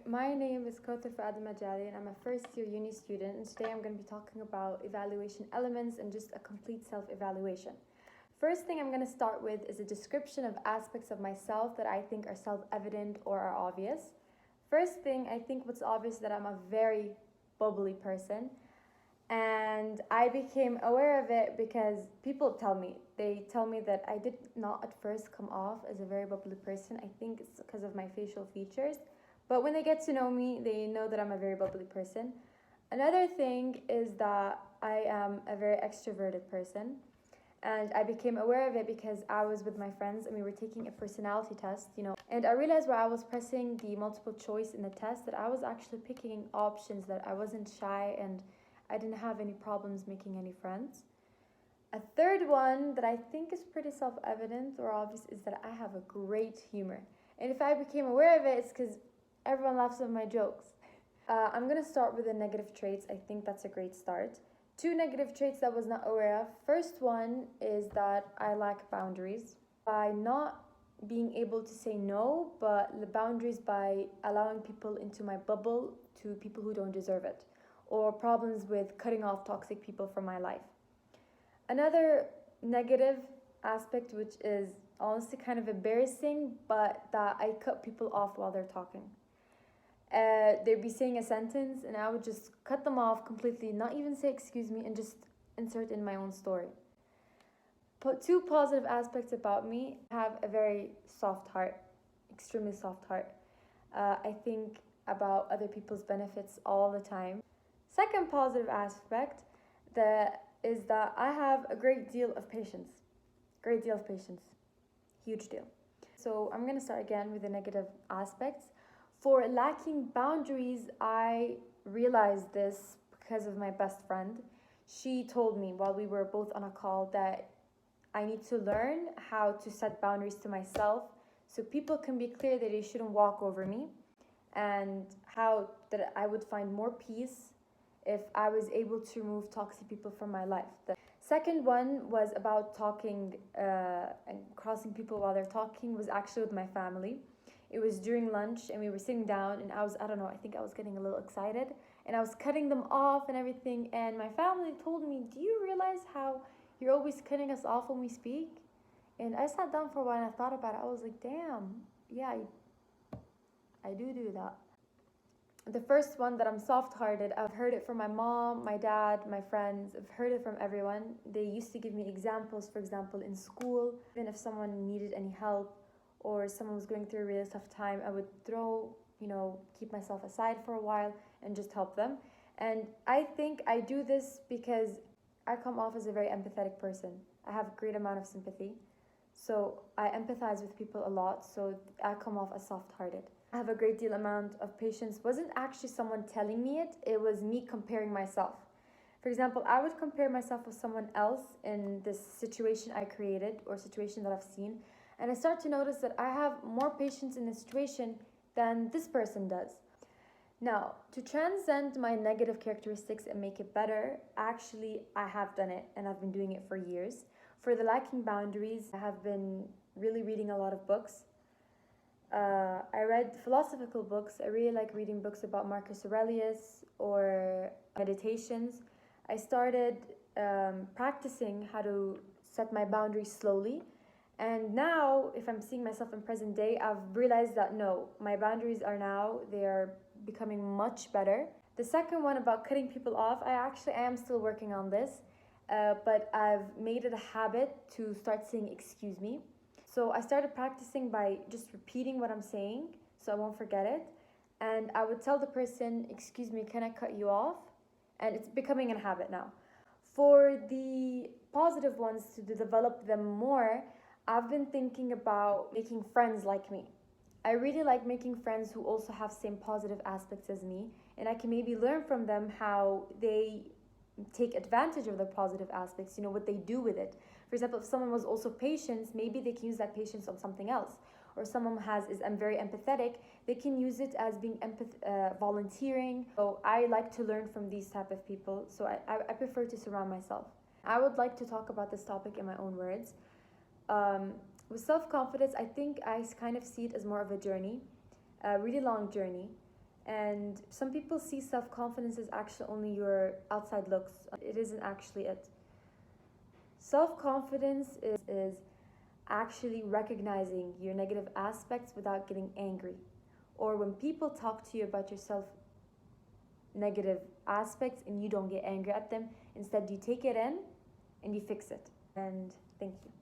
my name is Kawthar Almajali and I'm a first year uni student, and today I'm going to be talking about evaluation elements and just a complete self-evaluation. First thing I'm going to start with is a description of aspects of myself that I think are self-evident or are obvious. First thing, I think what's obvious is that I'm a very bubbly person, and I became aware of it because people they tell me that I did not at first come off as a very bubbly person. I think it's because of my facial features, but when they get to know me, they know that I'm a very bubbly person. Another thing is that I am a very extroverted person, and I became aware of it because I was with my friends and we were taking a personality test. And I realized while I was pressing the multiple choice in the test that I was actually picking options, that I wasn't shy and I didn't have any problems making any friends. A third one that I think is pretty self-evident or obvious is that I have a great humor. And if I became aware of it, it's because everyone laughs at my jokes. I'm going to start with the negative traits. I think that's a great start. 2 negative traits that I was not aware of. First one is that I lack boundaries. By not being able to say no, but the boundaries by allowing people into my bubble to people who don't deserve it, or problems with cutting off toxic people from my life. Another negative aspect, which is honestly kind of embarrassing, but that I cut people off while they're talking. They'd be saying a sentence and I would just cut them off completely, not even say excuse me, and just insert in my own story. But 2 positive aspects about me: I have a very soft heart, extremely soft heart. I think about other people's benefits all the time. Second positive aspect is that I have a great deal of patience. Great deal of patience. Huge deal. So I'm going to start again with the negative aspects. For lacking boundaries, I realized this because of my best friend. She told me while we were both on a call that I need to learn how to set boundaries to myself so people can be clear that they shouldn't walk over me, and how that I would find more peace if I was able to remove toxic people from my life. The second one was about talking and crossing people while they're talking, was actually with my family. It was during lunch and we were sitting down and I think I was getting a little excited and I was cutting them off and everything, and my family told me, "Do you realize how you're always cutting us off when we speak?" And I sat down for a while and I thought about it. I was like, damn, yeah, I do that. The first one, that I'm soft-hearted, I've heard it from my mom, my dad, my friends. I've heard it from everyone. They used to give me examples, for example, in school. Even if someone needed any help or someone was going through a really tough time, I would keep myself aside for a while and just help them. And I think I do this because I come off as a very empathetic person. I have a great amount of sympathy. So I empathize with people a lot, so I come off as soft-hearted. I have a great deal amount of patience. Wasn't actually someone telling me it, it was me comparing myself. For example, I would compare myself with someone else in this situation I created or situation that I've seen, and I start to notice that I have more patience in this situation than this person does. Now, to transcend my negative characteristics and make it better, actually, I have done it and I've been doing it for years. For the lacking boundaries, I have been really reading a lot of books. I read philosophical books. I really like reading books about Marcus Aurelius or meditations. I started practicing how to set my boundaries slowly. And now, if I'm seeing myself in present day, I've realized that no, my boundaries they are becoming much better. The second one about cutting people off, I am still working on this, but I've made it a habit to start saying excuse me. So I started practicing by just repeating what I'm saying so I won't forget it. And I would tell the person, "Excuse me, can I cut you off?" And it's becoming a habit now. For the positive ones, to develop them more, I've been thinking about making friends like me. I really like making friends who also have same positive aspects as me, and I can maybe learn from them how they take advantage of their positive aspects, what they do with it. For example, if someone was also patient, maybe they can use that patience on something else. Or someone I'm very empathetic, they can use it as being volunteering. So I like to learn from these type of people, so I prefer to surround myself. I would like to talk about this topic in my own words. With self-confidence, I think I kind of see it as more of a journey, a really long journey. And some people see self-confidence as actually only your outside looks. It isn't actually it. Self-confidence is actually recognizing your negative aspects without getting angry. Or when people talk to you about yourself negative aspects and you don't get angry at them, instead you take it in and you fix it. And thank you.